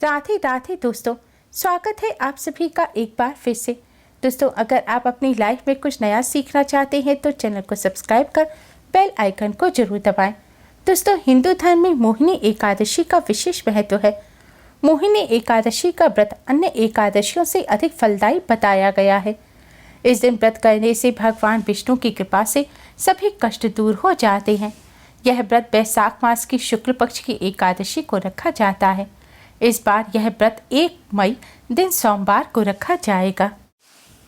राधे राधे दोस्तों, स्वागत है आप सभी का एक बार फिर से। दोस्तों, अगर आप अपनी लाइफ में कुछ नया सीखना चाहते हैं तो चैनल को सब्सक्राइब कर बेल आइकन को जरूर दबाएं। दोस्तों, हिंदू धर्म में मोहिनी एकादशी का विशेष महत्व है। मोहिनी एकादशी का व्रत अन्य एकादशियों से अधिक फलदायी बताया गया है। इस दिन व्रत करने से भगवान विष्णु की कृपा से सभी कष्ट दूर हो जाते हैं। यह व्रत वैशाख मास की शुक्ल पक्ष की एकादशी को रखा जाता है। इस बार यह व्रत 1 मई दिन सोमवार को रखा जाएगा।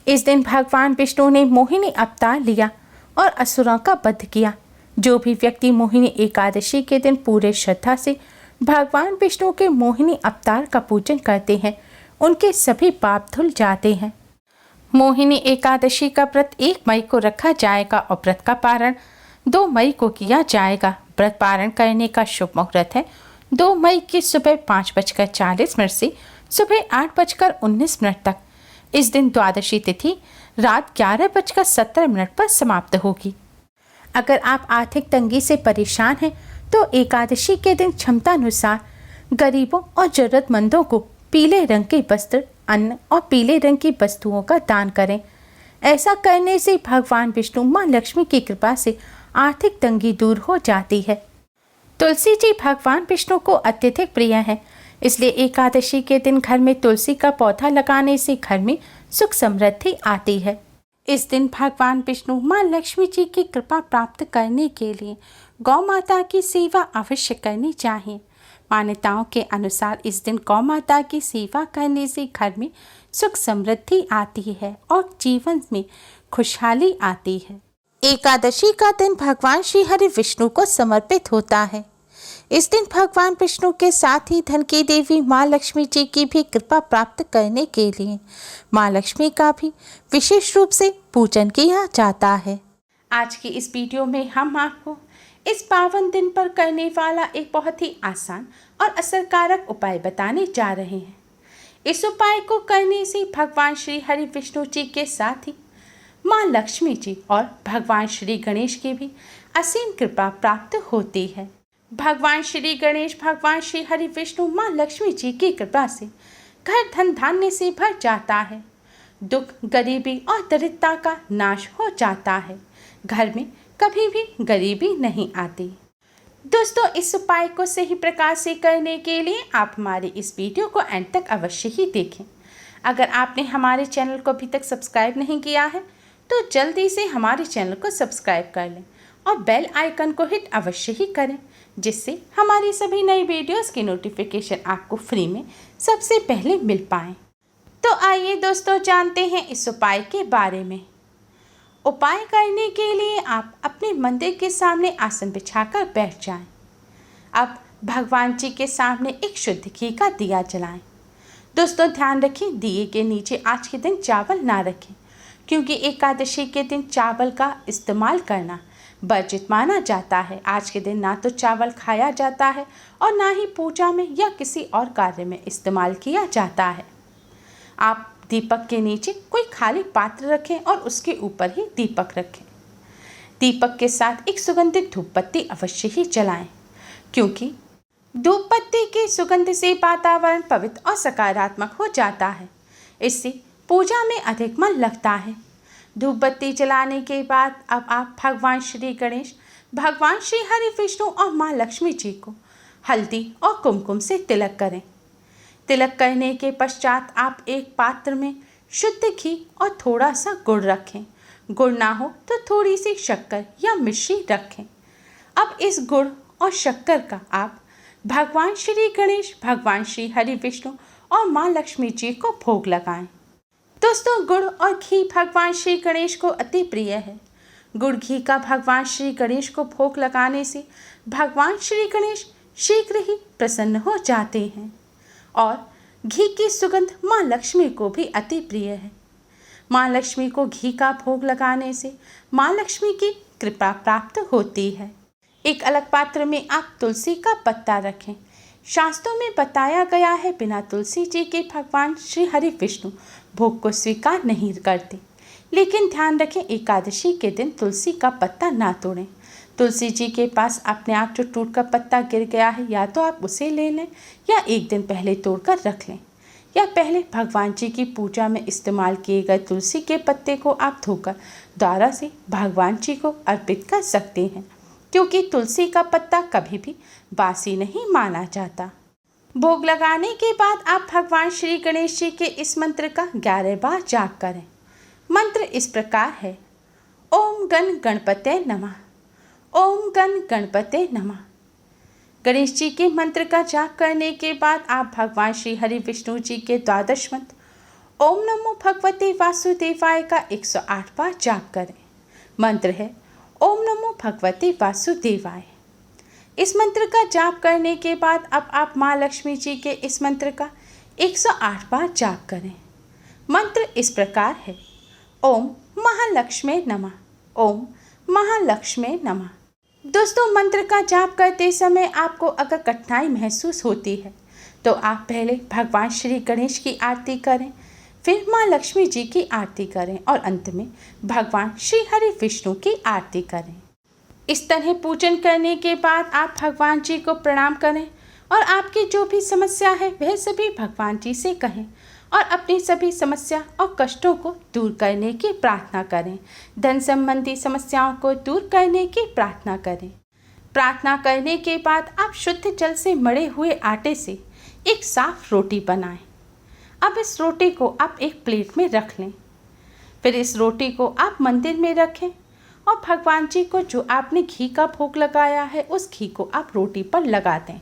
इस दिन भगवान विष्णु ने मोहिनी अवतार लिया और असुरों का वध किया। जो भी व्यक्ति मोहिनी एकादशी के दिन पूरे श्रद्धा से भगवान विष्णु के मोहिनी अवतार का पूजन करते हैं, उनके सभी पाप धुल जाते हैं। मोहिनी एकादशी का व्रत 1 मई को रखा जाएगा और व्रत का पारण 2 मई को किया जाएगा। व्रत पारण करने का शुभ मुहूर्त है 2 मई की सुबह 5:40 से सुबह 8:19 तक। इस दिन द्वादशी तिथि रात 11:17 पर समाप्त होगी। अगर आप आर्थिक तंगी से परेशान हैं तो एकादशी के दिन क्षमता अनुसार गरीबों और जरूरतमंदों को पीले रंग के वस्त्र, अन्न और पीले रंग की वस्तुओं का दान करें। ऐसा करने से भगवान विष्णु माँ लक्ष्मी की कृपा से आर्थिक तंगी दूर हो जाती है। तुलसी जी भगवान विष्णु को अत्यधिक प्रिय है, इसलिए एकादशी के दिन घर में तुलसी का पौधा लगाने से घर में सुख समृद्धि आती है। इस दिन भगवान विष्णु माँ लक्ष्मी जी की कृपा प्राप्त करने के लिए गौ माता की सेवा अवश्य करनी चाहिए। मान्यताओं के अनुसार इस दिन गौ माता की सेवा करने से घर में सुख समृद्धि आती है और जीवन में खुशहाली आती है। एकादशी का दिन भगवान श्री हरि विष्णु को समर्पित होता है। इस दिन भगवान विष्णु के साथ ही धन की देवी माँ लक्ष्मी जी की भी कृपा प्राप्त करने के लिए माँ लक्ष्मी का भी विशेष रूप से पूजन किया जाता है। आज की इस वीडियो में हम आपको इस पावन दिन पर करने वाला एक बहुत ही आसान और असरकारक उपाय बताने जा रहे हैं। इस उपाय को करने से भगवान श्री हरि विष्णु जी के साथ ही माँ लक्ष्मी जी और भगवान श्री गणेश की भी असीम कृपा प्राप्त होती है। भगवान श्री गणेश, भगवान श्री हरि विष्णु, माँ लक्ष्मी जी की कृपा से घर धन धान्य से भर जाता है। दुख, गरीबी और दरिद्रता का नाश हो जाता है। घर में कभी भी गरीबी नहीं आती। दोस्तों, इस उपाय को सही प्रकार से करने के लिए आप हमारी इस वीडियो को एंड तक अवश्य ही देखें। अगर आपने हमारे चैनल को अभी तक सब्सक्राइब नहीं किया है तो जल्दी से हमारे चैनल को सब्सक्राइब कर लें और बेल आइकन को हिट अवश्य ही करें, जिससे हमारी सभी नई वीडियोस की नोटिफिकेशन आपको फ्री में सबसे पहले मिल पाए। तो आइए दोस्तों, जानते हैं इस उपाय के बारे में। उपाय करने के लिए आप अपने मंदिर के सामने आसन बिछाकर बैठ जाएं। अब भगवान जी के सामने एक शुद्ध घी का दिया जलाएं। दोस्तों, ध्यान रखें, दिए के नीचे आज के दिन चावल ना रखें, क्योंकि एकादशी के दिन चावल का इस्तेमाल करना वर्जित माना जाता है। आज के दिन ना तो चावल खाया जाता है और ना ही पूजा में या किसी और कार्य में इस्तेमाल किया जाता है। आप दीपक के नीचे कोई खाली पात्र रखें और उसके ऊपर ही दीपक रखें। दीपक के साथ एक सुगंधित धूप बत्ती अवश्य ही जलाएं, क्योंकि धूप बत्ती की सुगंध से वातावरण पवित्र और सकारात्मक हो जाता है। इससे पूजा में अधिक मन लगता है। धूप बत्ती जलाने के बाद अब आप भगवान श्री गणेश, भगवान श्री हरि विष्णु और माँ लक्ष्मी जी को हल्दी और कुमकुम से तिलक करें। तिलक करने के पश्चात आप एक पात्र में शुद्ध घी और थोड़ा सा गुड़ रखें। गुड़ ना हो तो थोड़ी सी शक्कर या मिश्री रखें। अब इस गुड़ और शक्कर का आप भगवान श्री गणेश, भगवान श्री हरि विष्णु और माँ लक्ष्मी जी को भोग लगाएं। दोस्तों, गुड़ और घी भगवान श्री गणेश को अति प्रिय है। गुड़ घी का भगवान श्री गणेश को भोग लगाने से भगवान श्री गणेश शीघ्र ही प्रसन्न हो जाते हैं और घी की सुगंध माँ लक्ष्मी को भी अति प्रिय है। माँ लक्ष्मी को घी का भोग लगाने से माँ लक्ष्मी की कृपा प्राप्त होती है। एक अलग पात्र में आप तुलसी का पत्ता रखें। शास्त्रों में बताया गया है, बिना तुलसी जी के भगवान श्री हरि विष्णु भोग को स्वीकार नहीं करते। लेकिन ध्यान रखें, एकादशी के दिन तुलसी का पत्ता ना तोड़ें। तुलसी जी के पास अपने आप जो टूटकर पत्ता गिर गया है, या तो आप उसे ले लें या एक दिन पहले तोड़कर रख लें, या पहले भगवान जी की पूजा में इस्तेमाल किए गए तुलसी के पत्ते को आप धोकर द्वारा से भगवान जी को अर्पित कर सकते हैं, क्योंकि तुलसी का पत्ता कभी भी बासी नहीं माना जाता। भोग लगाने के बाद आप भगवान श्री गणेश जी के इस मंत्र का 11 बार जाप करें। मंत्र इस प्रकार है: ओम गण गणपते नमः, ओम गण गणपते नमः। गणेश जी के मंत्र का जाप करने के बाद आप भगवान श्री हरि विष्णु जी के 12 मंत्र ओम नमो भगवते वासुदेवाय का 108 बार जाप करें। मंत्र है ओम नमो भगवते वासुदेवाय। इस मंत्र का जाप करने के बाद अब आप माँ लक्ष्मी जी के इस मंत्र का 108 बार जाप करें। मंत्र इस प्रकार है: ओम महालक्ष्मी नमः, ओम महालक्ष्मी नमः। दोस्तों, मंत्र का जाप करते समय आपको अगर कठिनाई महसूस होती है तो आप पहले भगवान श्री गणेश की आरती करें, फिर माँ लक्ष्मी जी की आरती करें और अंत में भगवान श्री हरि विष्णु की आरती करें। इस तरह पूजन करने के बाद आप भगवान जी को प्रणाम करें और आपकी जो भी समस्या है वह सभी भगवान जी से कहें और अपनी सभी समस्या और कष्टों को दूर करने की प्रार्थना करें। धन संबंधी समस्याओं को दूर करने की प्रार्थना करें। प्रार्थना करने के बाद आप शुद्ध जल से मढ़े हुए आटे से एक साफ रोटी बनाएं। अब इस रोटी को आप एक प्लेट में रख लें। फिर इस रोटी को आप मंदिर में रखें और भगवान जी को जो आपने घी का भोग लगाया है उस घी को आप रोटी पर लगा दें।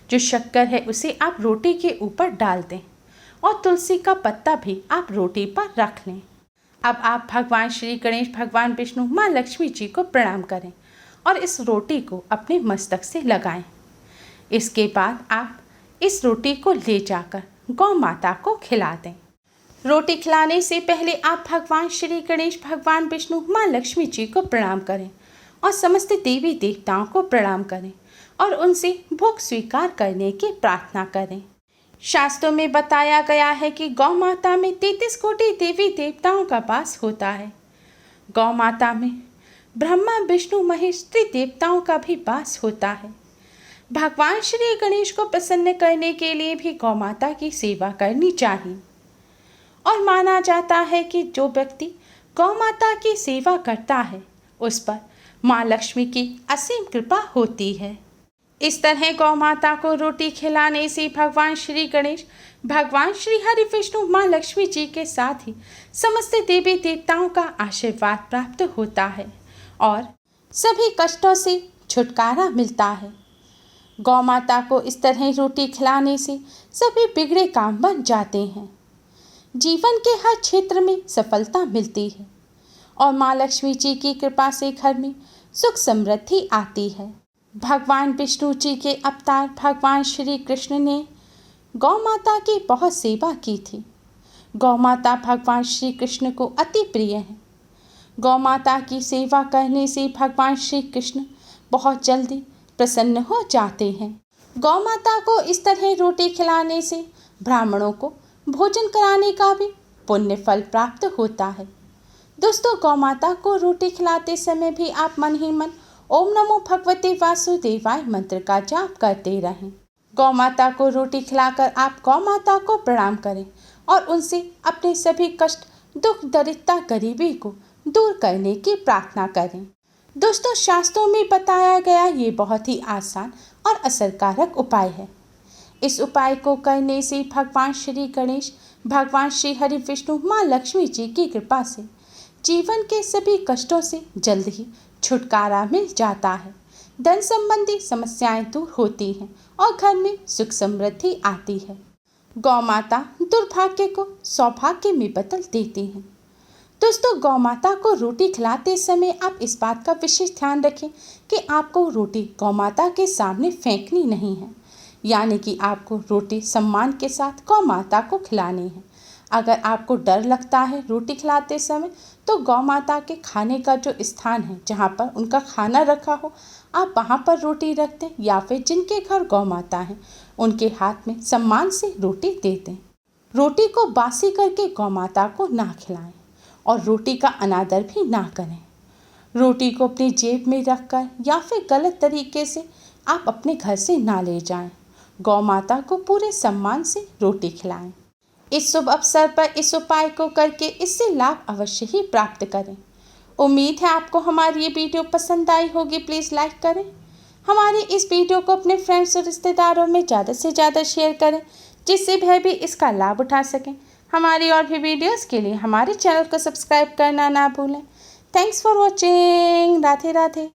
जो शक्कर है उसे आप रोटी के ऊपर डाल दें और तुलसी का पत्ता भी आप रोटी पर रख लें। अब आप भगवान श्री गणेश, भगवान विष्णु, माँ लक्ष्मी जी को प्रणाम करें और इस रोटी को अपने मस्तक से लगाएं। इसके बाद आप इस रोटी को ले जाकर गौ माता को खिला दें। रोटी खिलाने से पहले आप भगवान श्री गणेश, भगवान विष्णु, माँ लक्ष्मी जी को प्रणाम करें और समस्त देवी देवताओं को प्रणाम करें और उनसे भोग स्वीकार करने की प्रार्थना करें। शास्त्रों में बताया गया है कि गौ माता में 33 कोटि देवी देवताओं का वास होता है। गौ माता में ब्रह्मा, विष्णु, महेश देवताओं का भी वास होता है। भगवान श्री गणेश को प्रसन्न करने के लिए भी गौ माता की सेवा करनी चाहिए और माना जाता है कि जो व्यक्ति गौ माता की सेवा करता है उस पर माँ लक्ष्मी की असीम कृपा होती है। इस तरह गौ माता को रोटी खिलाने से भगवान श्री गणेश, भगवान श्री हरि विष्णु, माँ लक्ष्मी जी के साथ ही समस्त देवी देवताओं का आशीर्वाद प्राप्त होता है और सभी कष्टों से छुटकारा मिलता है। गौ माता को इस तरह रोटी खिलाने से सभी बिगड़े काम बन जाते हैं। जीवन के हर क्षेत्र में सफलता मिलती है और माँ लक्ष्मी जी की कृपा से घर में सुख समृद्धि आती है। भगवान विष्णु जी के अवतार भगवान श्री कृष्ण ने गौ माता की बहुत सेवा की थी। गौ माता भगवान श्री कृष्ण को अति प्रिय है। गौ माता की सेवा करने से भगवान श्री कृष्ण बहुत जल्दी प्रसन्न हो जाते हैं। गौ माता को इस तरह रोटी खिलाने से ब्राह्मणों को भोजन कराने का भी पुण्य फल प्राप्त होता है। दोस्तों, गौ माता को रोटी खिलाते समय भी आप मन ही मन ओम नमो भगवते वासुदेवाय मंत्र का जाप करते रहें। गौ माता को रोटी खिलाकर आप गौ माता को प्रणाम करें और उनसे अपने सभी कष्ट, दुख, दरिद्रता, गरीबी को दूर करने की प्रार्थना करें। दोस्तों, शास्त्रों में बताया गया ये बहुत ही आसान और असरकारक उपाय है। इस उपाय को करने से भगवान श्री गणेश, भगवान श्री हरि विष्णु, माँ लक्ष्मी जी की कृपा से जीवन के सभी कष्टों से जल्द ही छुटकारा मिल जाता है। धन संबंधी समस्याएं दूर होती हैं और घर में सुख समृद्धि आती है। गौ माता दुर्भाग्य को सौभाग्य में बदल देती हैं। दोस्तों, गौ माता को रोटी खिलाते समय आप इस बात का विशेष ध्यान रखें कि आपको रोटी गौ माता के सामने फेंकनी नहीं है, यानी कि आपको रोटी सम्मान के साथ गौ माता को खिलानी है। अगर आपको डर लगता है रोटी खिलाते समय तो गौ माता के खाने का जो स्थान है जहाँ पर उनका खाना रखा हो आप वहाँ पर रोटी रख दें, या फिर जिनके घर गौ माता है उनके हाथ में सम्मान से रोटी दे दें। रोटी को बासी करके गौ माता को ना खिलाएं और रोटी का अनादर भी ना करें। रोटी को अपनी जेब में रखकर या फिर गलत तरीके से आप अपने घर से ना ले जाएं। गौ माता को पूरे सम्मान से रोटी खिलाएं। इस शुभ अवसर पर इस उपाय को करके इससे लाभ अवश्य ही प्राप्त करें। उम्मीद है आपको हमारी ये वीडियो पसंद आई होगी। प्लीज़ लाइक करें। हमारी इस वीडियो को अपने फ्रेंड्स और रिश्तेदारों में ज़्यादा से ज़्यादा शेयर करें, जिससे वह भी इसका लाभ उठा सकें। हमारी और भी वीडियोस के लिए हमारे चैनल को सब्सक्राइब करना ना भूलें। Thanks for watching. Radhe Radhe.